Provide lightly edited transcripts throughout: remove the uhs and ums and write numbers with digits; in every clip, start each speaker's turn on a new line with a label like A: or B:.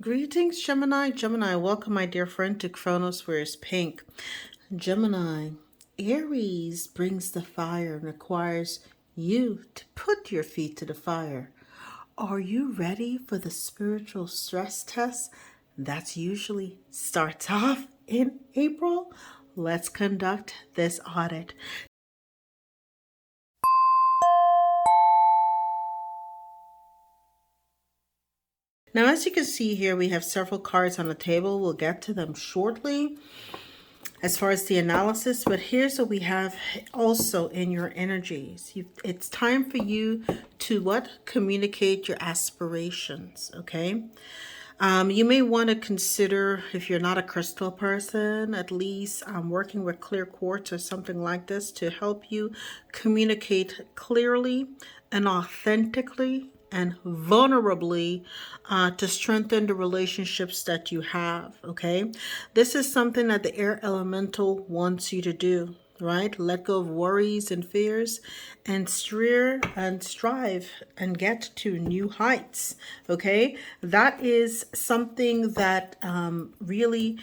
A: Greetings, Gemini. Gemini, welcome, my dear friend, to Chronos Wears Pink. Gemini, Aries brings the fire and requires you to put your feet to the fire. Are you ready for the spiritual stress test that usually starts off in April? Let's conduct this audit. Now, as you can see here, we have several cards on the table. We'll get to them shortly as far as the analysis, but here's what we have also in your energies. It's time for you to communicate your aspirations, okay? You may want to consider, if you're not a crystal person, at least working with clear quartz or something like this to help you communicate clearly and authentically and vulnerably to strengthen the relationships that you have, okay? This is something that the air elemental wants you to do, right? Let go of worries and fears and strive and get to new heights, okay? That is something that really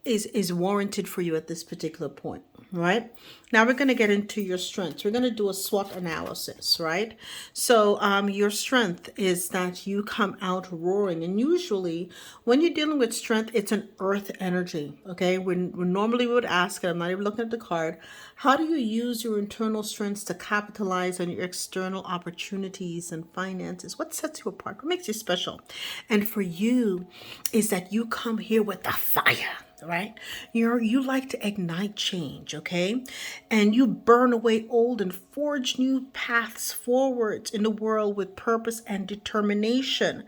A: is warranted for you at this particular point, right? Now we're going to get into your strengths. We're going to do a SWOT analysis, right? So your strength is that you come out roaring. And usually when you're dealing with strength, it's an earth energy, okay? We normally would ask, and I'm not even looking at the card, how do you use your internal strengths to capitalize on your external opportunities and finances? What sets you apart? What makes you special? And for you is that you come here with the fire, right? You like to ignite change, okay? And you burn away old and forge new paths forwards in the world with purpose and determination.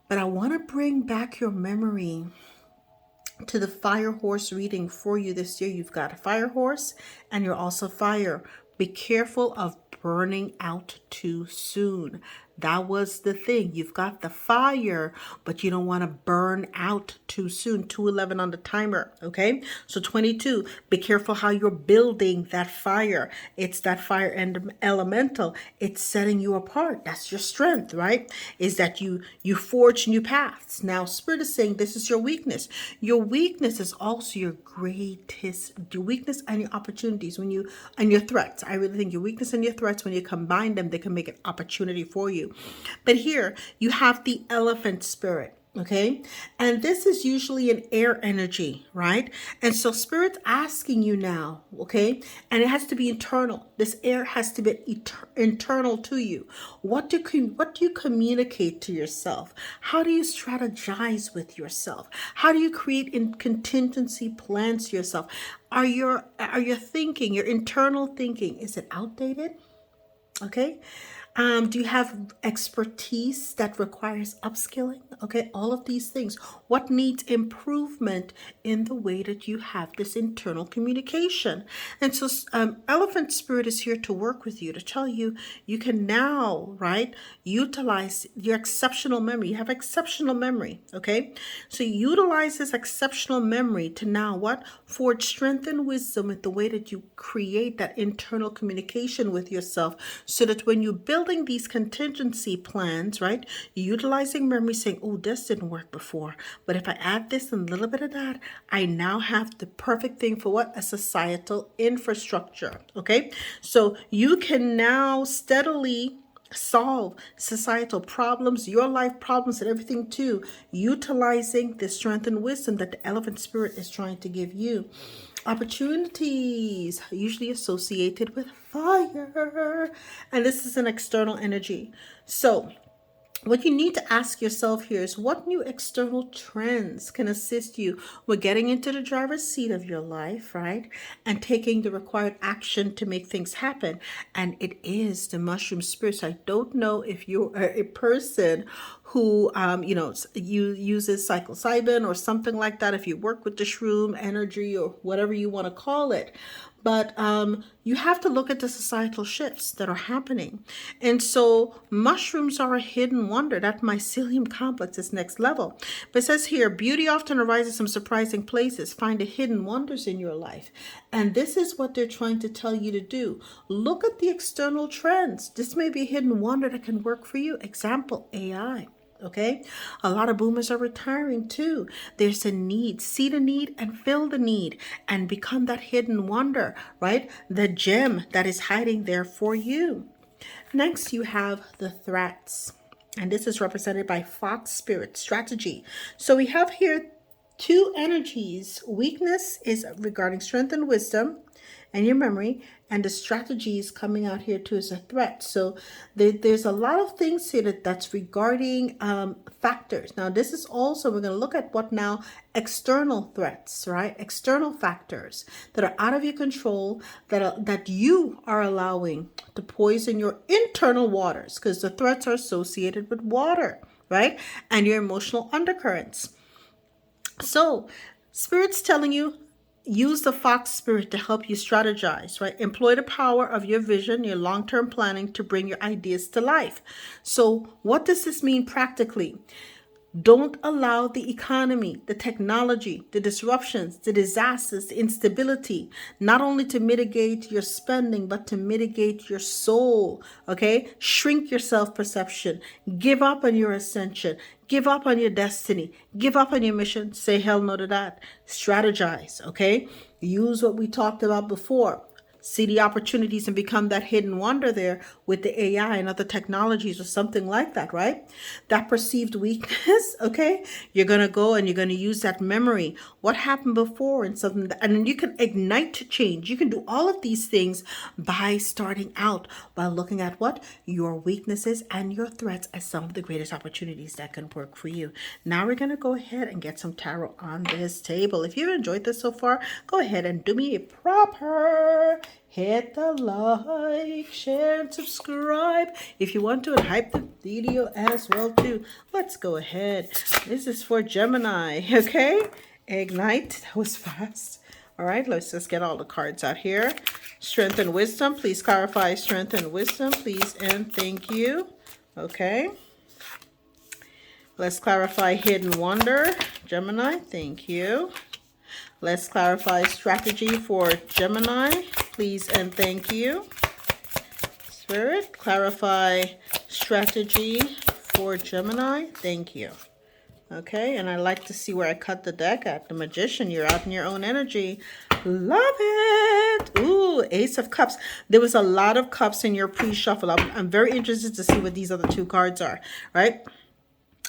A: But I want to bring back your memory to the fire horse reading for you this year. You've got a fire horse and you're also fire. Be careful of burning out too soon. That was the thing. You've got the fire, but you don't want to burn out too soon. 211 on the timer, okay? So 22, be careful how you're building that fire. It's that fire and elemental. It's setting you apart. That's your strength, right? Is that you forge new paths. Now, Spirit is saying this is your weakness. Your weakness is also your greatest, your weakness and your opportunities and your threats. I really think your weakness and your threats, when you combine them, they can make an opportunity for you. But here you have the elephant spirit, okay? And this is usually an air energy, right? And so Spirit's asking you now, okay? And it has to be internal. This air has to be internal to you. What do you communicate to yourself? How do you strategize with yourself? How do you create contingency plans to yourself? Are your thinking, your internal thinking, is it outdated? Okay. Do you have expertise that requires upskilling? Okay, all of these things. What needs improvement in the way that you have this internal communication? And so Elephant Spirit is here to work with you, to tell you you can now, right, utilize your exceptional memory. You have exceptional memory, okay? So utilize this exceptional memory to now forge strength and wisdom with the way that you create that internal communication with yourself, so that when you building these contingency plans, right, you're utilizing memory, saying, oh, this didn't work before, but if I add this and a little bit of that, I now have the perfect thing for a societal infrastructure, okay? So you can now steadily solve societal problems, your life problems, and everything too, utilizing the strength and wisdom that the elephant spirit is trying to give you. Opportunities usually associated with fire, and this is an external energy. So what you need to ask yourself here is, what new external trends can assist you with getting into the driver's seat of your life, right? And taking the required action to make things happen. And it is the mushroom spirit. So I don't know if you're a person who, uses psilocybin or something like that, if you work with the shroom energy or whatever you want to call it. But you have to look at the societal shifts that are happening. And so mushrooms are a hidden wonder. That mycelium complex is next level. But it says here, beauty often arises from surprising places. Find the hidden wonders in your life. And this is what they're trying to tell you to do. Look at the external trends. This may be a hidden wonder that can work for you. Example, AI. Okay, a lot of boomers are retiring too. There's a need. See the need and fill the need and become that hidden wonder, right? The gem that is hiding there for you. Next, you have the threats, and this is represented by Fox Spirit Strategy. So we have here two energies. Weakness is regarding strength and wisdom and your memory, and the strategies coming out here too is a threat. So there's a lot of things here that's regarding factors. Now this is also, we're going to look at what now, external threats, right? External factors that are out of your control, that you are allowing to poison your internal waters, because the threats are associated with water, right? And your emotional undercurrents. So Spirit's telling you, use the Fox Spirit to help you strategize, right? Employ the power of your vision, your long-term planning to bring your ideas to life. So what does this mean practically? Don't allow the economy, the technology, the disruptions, the disasters, the instability, not only to mitigate your spending, but to mitigate your soul, okay? Shrink your self-perception. Give up on your ascension. Give up on your destiny. Give up on your mission. Say hell no to that. Strategize, okay? Use what we talked about before. See the opportunities and become that hidden wonder there with the AI and other technologies or something like that, right? That perceived weakness, okay? You're going to go and you're going to use that memory. What happened before and something, and then you can ignite to change. You can do all of these things by starting out, by looking at what? Your weaknesses and your threats as some of the greatest opportunities that can work for you. Now we're going to go ahead and get some tarot on this table. If you've enjoyed this so far, go ahead and do me a proper hit the like, share, and subscribe if you want to, and hype the video as well too. Let's go ahead. This is for Gemini, okay? Ignite. That was fast. All right, let's just get all the cards out here. Strength and wisdom. Please clarify strength and wisdom, please, and thank you. Okay. Let's clarify hidden wonder. Gemini, thank you. Let's clarify strategy for Gemini, please and thank you. Spirit, clarify strategy for Gemini, thank you. Okay, and I like to see where I cut the deck at. The Magician, you're out in your own energy. Love it. Ooh, Ace of Cups. There was a lot of cups in your pre-shuffle. I'm very interested to see what these other two cards are, right?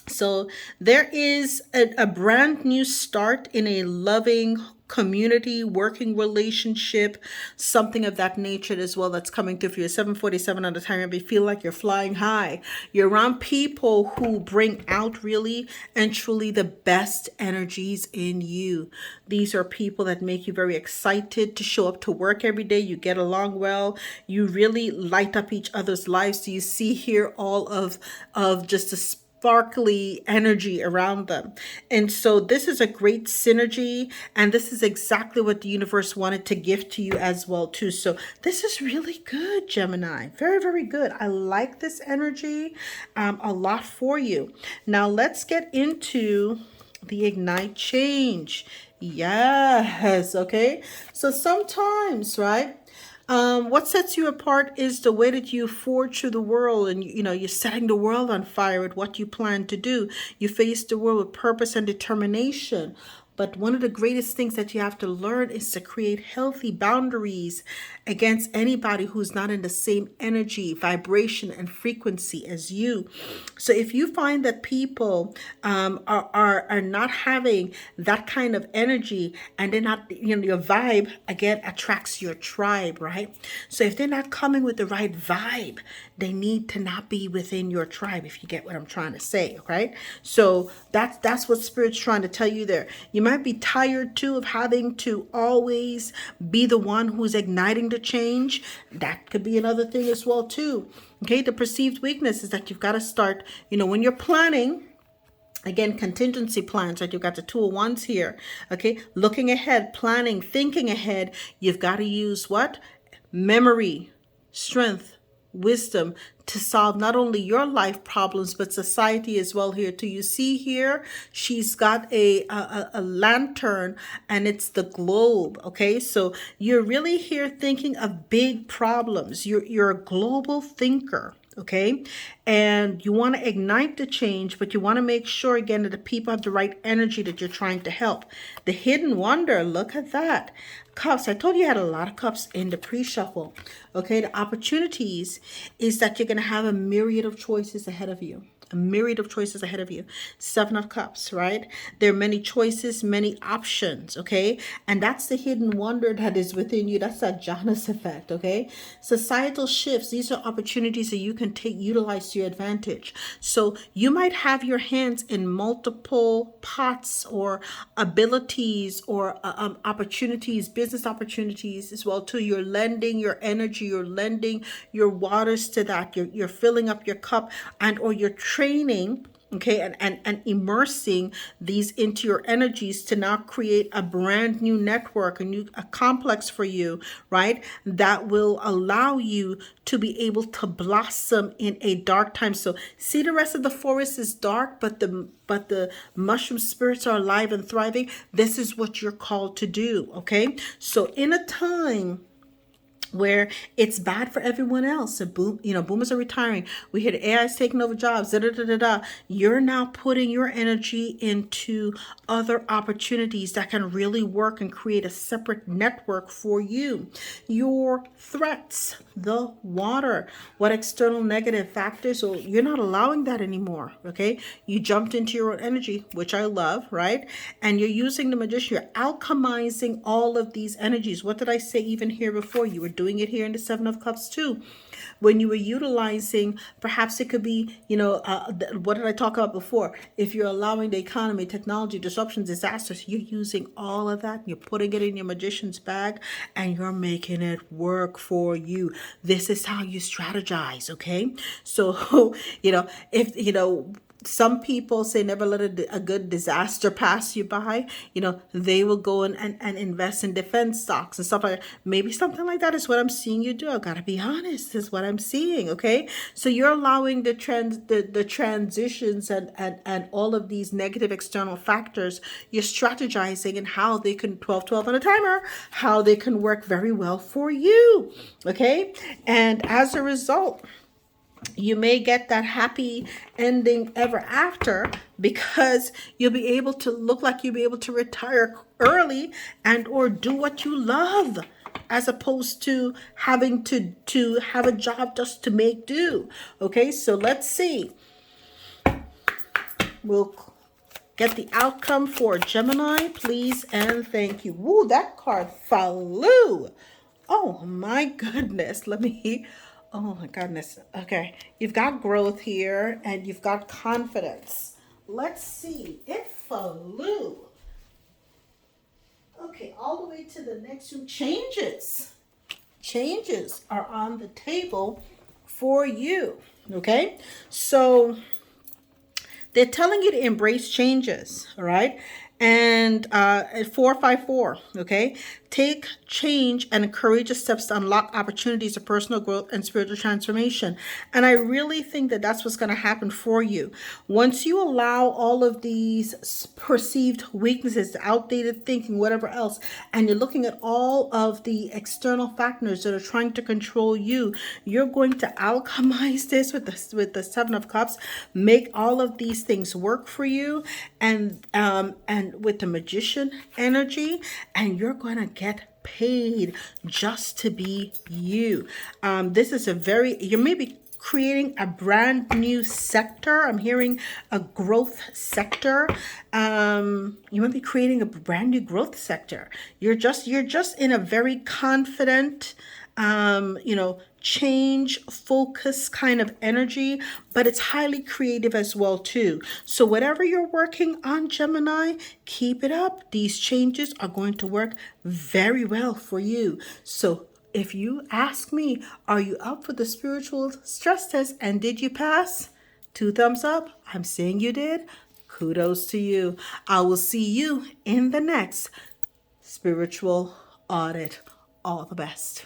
A: So there is a brand new start in a loving community, working relationship, something of that nature as well that's coming through for you. 747 on the time, you feel like you're flying high. You're around people who bring out really and truly the best energies in you. These are people that make you very excited to show up to work every day. You get along well. You really light up each other's lives. So you see here all of just a sparkly energy around them. And so this is a great synergy, and this is exactly what the universe wanted to give to you as well too. So this is really good, Gemini. Very, very good. I like this energy a lot for you. Now let's get into the Ignite Change. Yes, okay. So sometimes, right, what sets you apart is the way that you forge through the world, and you're setting the world on fire with what you plan to do. You face the world with purpose and determination. But one of the greatest things that you have to learn is to create healthy boundaries against anybody who's not in the same energy, vibration, and frequency as you. So if you find that people are not having that kind of energy, and they're not, your vibe again attracts your tribe, right? So if they're not coming with the right vibe, they need to not be within your tribe, if you get what I'm trying to say, right? So that's what Spirit's trying to tell you there. You might be tired too of having to always be the one who's igniting the change. That could be another thing as well too. Okay, the perceived weakness is that you've got to start, when you're planning, again, contingency plans, right? You've got the 2 of Wands here. Okay, looking ahead, planning, thinking ahead. You've got to use what? Memory, strength, wisdom to solve not only your life problems, but society as well here too. You see here, she's got a lantern, and it's the globe. Okay, so you're really here thinking of big problems. You're a global thinker. okay? And you want to ignite the change, but you want to make sure, again, that the people have the right energy that you're trying to help. The hidden wonder, look at that. Cups, I told you had a lot of cups in the pre-shuffle, okay? The opportunities is that you're going to have a myriad of choices ahead of you. A myriad of choices ahead of you. Seven of Cups, right? There are many choices, many options, okay? And that's the hidden wonder that is within you. That's that Janus effect, okay? Societal shifts, these are opportunities that you can utilize to your advantage. So you might have your hands in multiple pots or abilities or opportunities, business opportunities as well too. You're lending your energy, you're lending your waters to that. You're filling up your cup, and or you're training, okay, and immersing these into your energies to now create a brand new network, a complex for you, right? That will allow you to be able to blossom in a dark time. So see, the rest of the forest is dark, but the mushroom spirits are alive and thriving. This is what you're called to do, okay? So in a time where it's bad for everyone else. So boomers are retiring. We hear the AI is taking over jobs. Da, da, da, da, da. You're now putting your energy into other opportunities that can really work and create a separate network for you. Your threats, the water, what external negative factors, so you're not allowing that anymore, okay? You jumped into your own energy, which I love, right? And you're using the magician. You're alchemizing all of these energies. What did I say even here before? You were doing it here in the Seven of Cups too. When you were utilizing, perhaps it could be, what did I talk about before? If you're allowing the economy, technology, disruptions, disasters, you're using all of that, you're putting it in your magician's bag, and you're making it work for you. This is how you strategize, okay? So, if, some people say never let a good disaster pass you by. They will go and invest in defense stocks and stuff like that. Maybe something like that is what I'm seeing you do. I gotta be honest, this is what I'm seeing, okay? So you're allowing the transitions and all of these negative external factors. You're strategizing and how they can 12 on a timer, how they can work very well for you, okay? And as a result, you may get that happy ending ever after, because you'll be able to look like you'll be able to retire early and or do what you love, as opposed to having to have a job just to make do. Okay, so let's see. We'll get the outcome for Gemini, please and thank you. Woo, that card flew. Oh my goodness. Oh my goodness. Okay. You've got growth here and you've got confidence. Let's see. It flew. Okay. All the way to the next two. Changes. Changes are on the table for you. Okay. So they're telling you to embrace changes. All right. And 454, okay? Take change and courageous steps to unlock opportunities of personal growth and spiritual transformation. And I really think that that's what's going to happen for you. Once you allow all of these perceived weaknesses, the outdated thinking, whatever else, and you're looking at all of the external factors that are trying to control you, you're going to alchemize this with the Seven of Cups, make all of these things work for you, and with the magician energy, and you're going to get paid just to be you. This is you may be creating a brand new sector. I'm hearing a growth sector. You might be creating a brand new growth sector. You're just in a very confident, change, focus kind of energy, but it's highly creative as well too. So whatever you're working on, Gemini, keep it up. These changes are going to work very well for you. So if you ask me, are you up for the spiritual stress test and did you pass? 2 thumbs up. I'm saying you did. Kudos to you. I will see you in the next spiritual audit. All the best.